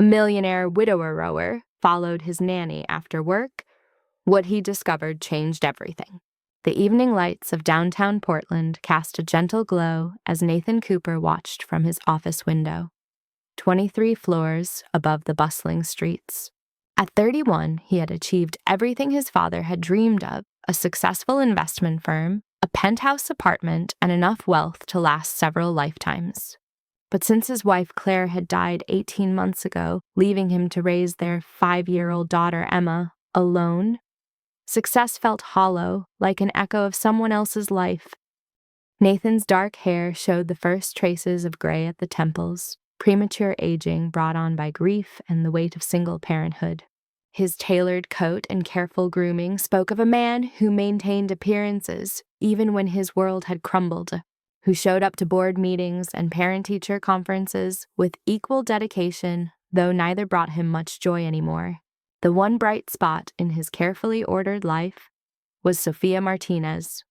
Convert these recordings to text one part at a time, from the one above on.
A millionaire widower followed his nanny after work. What he discovered changed everything. The evening lights of downtown Portland cast a gentle glow as Nathan Cooper watched from his office window, 23 floors above the bustling streets. At 31, he had achieved everything his father had dreamed of: a successful investment firm, a penthouse apartment, and enough wealth to last several lifetimes. But since his wife Claire had died 18 months ago, leaving him to raise their 5-year-old daughter Emma alone, success felt hollow, like an echo of someone else's life. Nathan's dark hair showed the first traces of gray at the temples, premature aging brought on by grief and the weight of single parenthood. His tailored coat and careful grooming spoke of a man who maintained appearances even when his world had crumbled, who showed up to board meetings and parent-teacher conferences with equal dedication, though neither brought him much joy anymore. The one bright spot in his carefully ordered life was Sophia Martinez,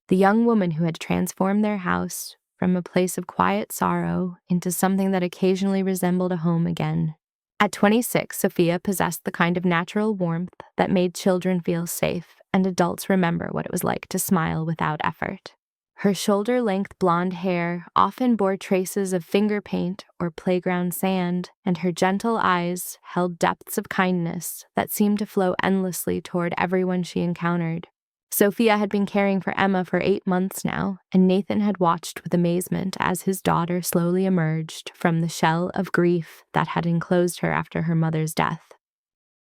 the young woman who had transformed their house from a place of quiet sorrow into something that occasionally resembled a home again. At 26, Sophia possessed the kind of natural warmth that made children feel safe and adults remember what it was like to smile without effort. Her shoulder-length blonde hair often bore traces of finger paint or playground sand, and her gentle eyes held depths of kindness that seemed to flow endlessly toward everyone she encountered. Sophia had been caring for Emma for 8 months now, and Nathan had watched with amazement as his daughter slowly emerged from the shell of grief that had enclosed her after her mother's death.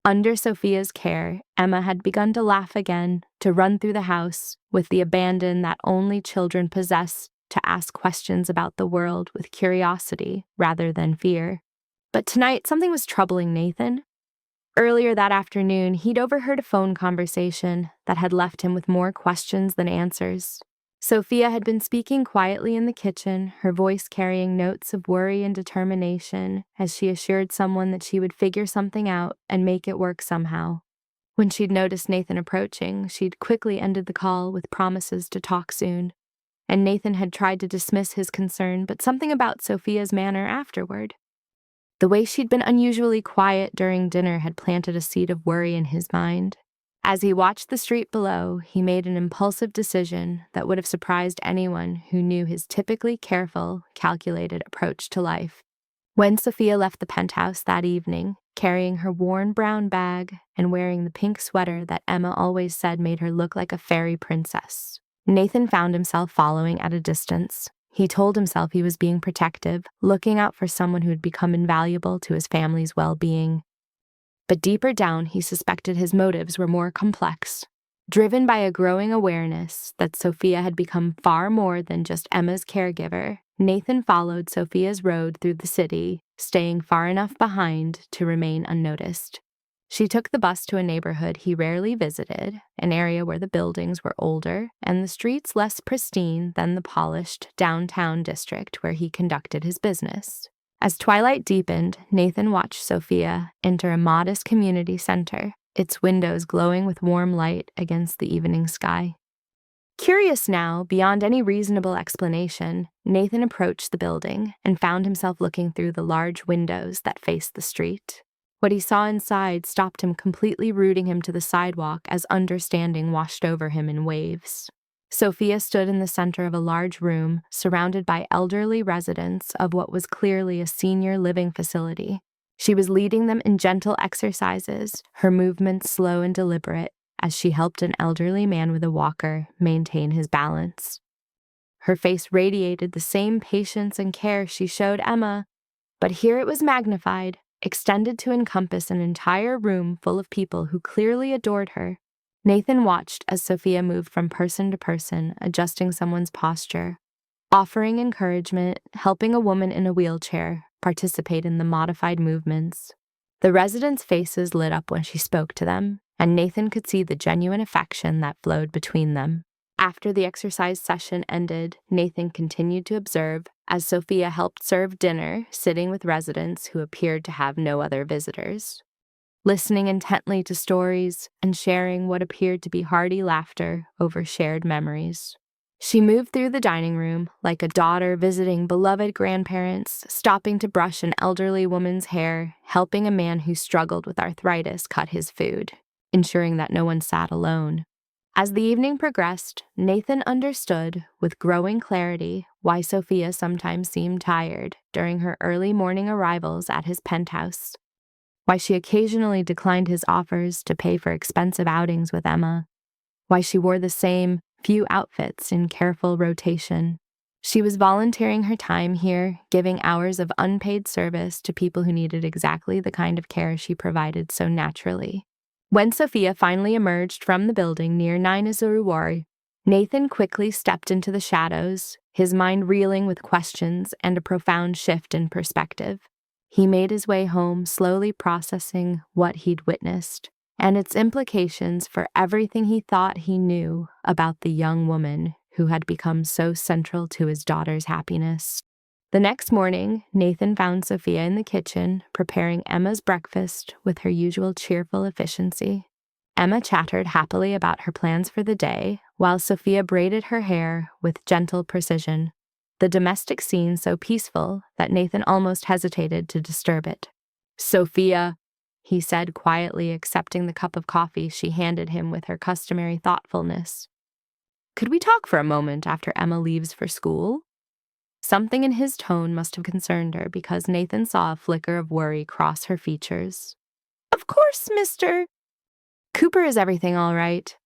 Under Sophia's care, Emma had begun to laugh again, to run through the house with the abandon that only children possess, to ask questions about the world with curiosity rather than fear. But tonight, something was troubling Nathan. Earlier that afternoon, he'd overheard a phone conversation that had left him with more questions than answers. Sophia had been speaking quietly in the kitchen, her voice carrying notes of worry and determination as she assured someone that she would figure something out and make it work somehow. When she'd noticed Nathan approaching, she'd quickly ended the call with promises to talk soon. And Nathan had tried to dismiss his concern, but something about Sophia's manner afterward. The way she'd been unusually quiet during dinner had planted a seed of worry in his mind. As he watched the street below, he made an impulsive decision that would have surprised anyone who knew his typically careful, calculated approach to life. When Sophia left the penthouse that evening, carrying her worn brown bag and wearing the pink sweater that Emma always said made her look like a fairy princess, Nathan found himself following at a distance. He told himself he was being protective, looking out for someone who had become invaluable to his family's well-being. But deeper down, he suspected his motives were more complex. Driven by a growing awareness that Sophia had become far more than just Emma's caregiver, Nathan followed Sophia's road through the city, staying far enough behind to remain unnoticed. She took the bus to a neighborhood he rarely visited, an area where the buildings were older and the streets less pristine than the polished downtown district where he conducted his business. As twilight deepened, Nathan watched Sophia enter a modest community center, its windows glowing with warm light against the evening sky. Curious now, beyond any reasonable explanation, Nathan approached the building and found himself looking through the large windows that faced the street. What he saw inside stopped him completely, rooting him to the sidewalk as understanding washed over him in waves. Sophia stood in the center of a large room, surrounded by elderly residents of what was clearly a senior living facility. She was leading them in gentle exercises, her movements slow and deliberate, as she helped an elderly man with a walker maintain his balance. Her face radiated the same patience and care she showed Emma, but here it was magnified, extended to encompass an entire room full of people who clearly adored her. Nathan watched as Sophia moved from person to person, adjusting someone's posture, offering encouragement, helping a woman in a wheelchair participate in the modified movements. The residents' faces lit up when she spoke to them, and Nathan could see the genuine affection that flowed between them. After the exercise session ended, Nathan continued to observe as Sophia helped serve dinner, sitting with residents who appeared to have no other visitors, listening intently to stories and sharing what appeared to be hearty laughter over shared memories. She moved through the dining room like a daughter visiting beloved grandparents, stopping to brush an elderly woman's hair, helping a man who struggled with arthritis cut his food, ensuring that no one sat alone. As the evening progressed, Nathan understood, with growing clarity, why Sophia sometimes seemed tired during her early morning arrivals at his penthouse, why she occasionally declined his offers to pay for expensive outings with Emma, why she wore the same few outfits in careful rotation. She was volunteering her time here, giving hours of unpaid service to people who needed exactly the kind of care she provided so naturally. When Sophia finally emerged from the building near Nine-Izuruwari, Nathan quickly stepped into the shadows, his mind reeling with questions and a profound shift in perspective. He made his way home, slowly processing what he'd witnessed and its implications for everything he thought he knew about the young woman who had become so central to his daughter's happiness. The next morning, Nathan found Sophia in the kitchen, preparing Emma's breakfast with her usual cheerful efficiency. Emma chattered happily about her plans for the day, while Sophia braided her hair with gentle precision, the domestic scene so peaceful that Nathan almost hesitated to disturb it. "Sophia," he said quietly, accepting the cup of coffee she handed him with her customary thoughtfulness. "Could we talk for a moment after Emma leaves for school?" Something in his tone must have concerned her because Nathan saw a flicker of worry cross her features. "Of course, Mr. Cooper. Is everything all right?"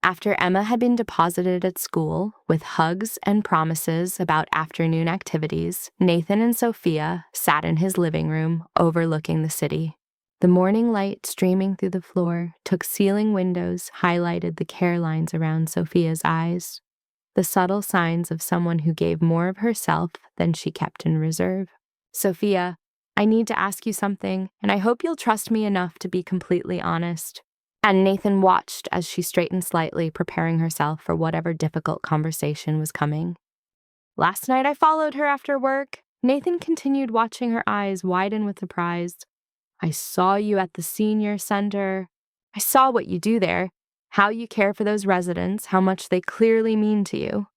After Emma had been deposited at school, with hugs and promises about afternoon activities, Nathan and Sophia sat in his living room, overlooking the city. The morning light streaming through the floor took ceiling windows, highlighted the care lines around Sophia's eyes, the subtle signs of someone who gave more of herself than she kept in reserve. "Sophia, I need to ask you something, and I hope you'll trust me enough to be completely honest." And Nathan watched as she straightened slightly, preparing herself for whatever difficult conversation was coming. "Last night I followed her after work." Nathan continued, watching her eyes widen with surprise. "I saw you at the senior center. I saw what you do there, how you care for those residents, how much they clearly mean to you."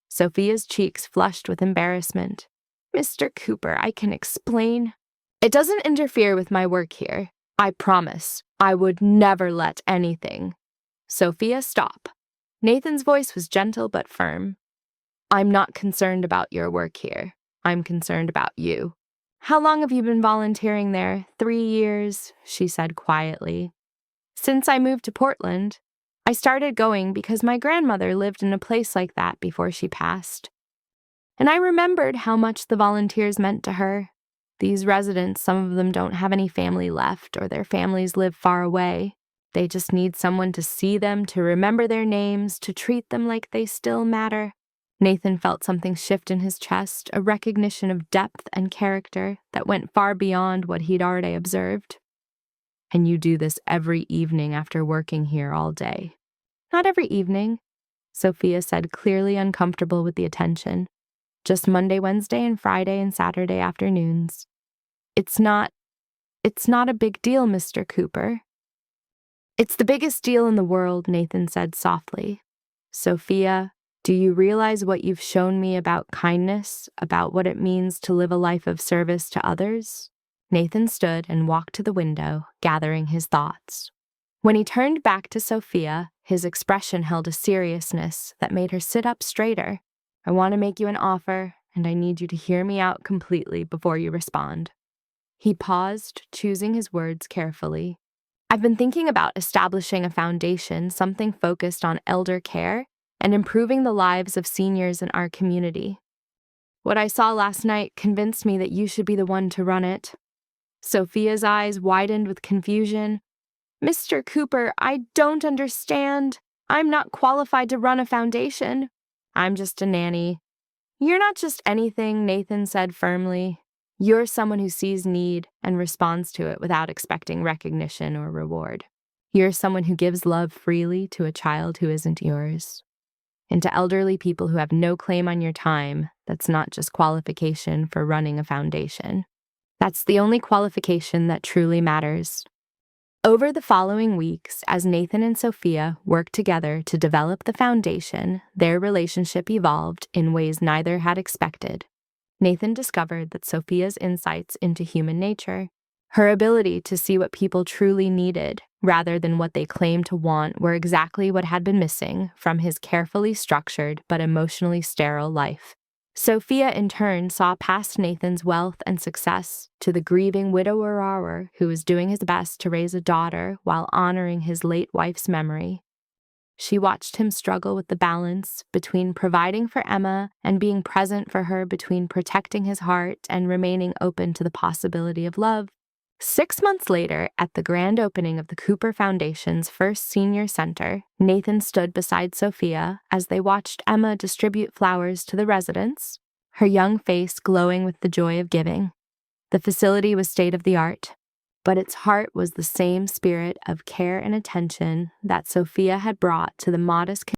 Sophia's cheeks flushed with embarrassment. "Mr. Cooper, I can explain. It doesn't interfere with my work here. I promise. I would never let anything." "Sophia, stop." Nathan's voice was gentle but firm. "I'm not concerned about your work here. I'm concerned about you." "How long have you been volunteering there?" 3 years, she said quietly. "Since I moved to Portland. I started going because my grandmother lived in a place like that before she passed. And I remembered how much the volunteers meant to her. These residents, some of them don't have any family left, or their families live far away. They just need someone to see them, to remember their names, to treat them like they still matter." Nathan felt something shift in his chest, a recognition of depth and character that went far beyond what he'd already observed. "And you do this every evening after working here all day?" "Not every evening," Sophia said, clearly uncomfortable with the attention. "Just Monday, Wednesday, and Friday and Saturday afternoons." It's not a big deal, Mr. Cooper." "It's the biggest deal in the world," Nathan said softly. "Sophia, do you realize what you've shown me about kindness, about what it means to live a life of service to others?" Nathan stood and walked to the window, gathering his thoughts. When he turned back to Sophia, his expression held a seriousness that made her sit up straighter. "I want to make you an offer, and I need you to hear me out completely before you respond." He paused, choosing his words carefully. "I've been thinking about establishing a foundation, something focused on elder care and improving the lives of seniors in our community. What I saw last night convinced me that you should be the one to run it." Sophia's eyes widened with confusion. "Mr. Cooper, I don't understand. I'm not qualified to run a foundation. I'm just a nanny." "You're not just anything," Nathan said firmly. "You're someone who sees need and responds to it without expecting recognition or reward. You're someone who gives love freely to a child who isn't yours. And to elderly people who have no claim on your time, that's not just qualification for running a foundation. That's the only qualification that truly matters." Over the following weeks, as Nathan and Sophia worked together to develop the foundation, their relationship evolved in ways neither had expected. Nathan discovered that Sophia's insights into human nature, her ability to see what people truly needed rather than what they claimed to want, were exactly what had been missing from his carefully structured but emotionally sterile life. Sophia, in turn, saw past Nathan's wealth and success to the grieving widower who was doing his best to raise a daughter while honoring his late wife's memory. She watched him struggle with the balance between providing for Emma and being present for her, between protecting his heart and remaining open to the possibility of love. 6 months later, at the grand opening of the Cooper Foundation's first senior center, Nathan stood beside Sophia as they watched Emma distribute flowers to the residents, her young face glowing with the joy of giving. The facility was state-of-the-art, but its heart was the same spirit of care and attention that Sophia had brought to the modest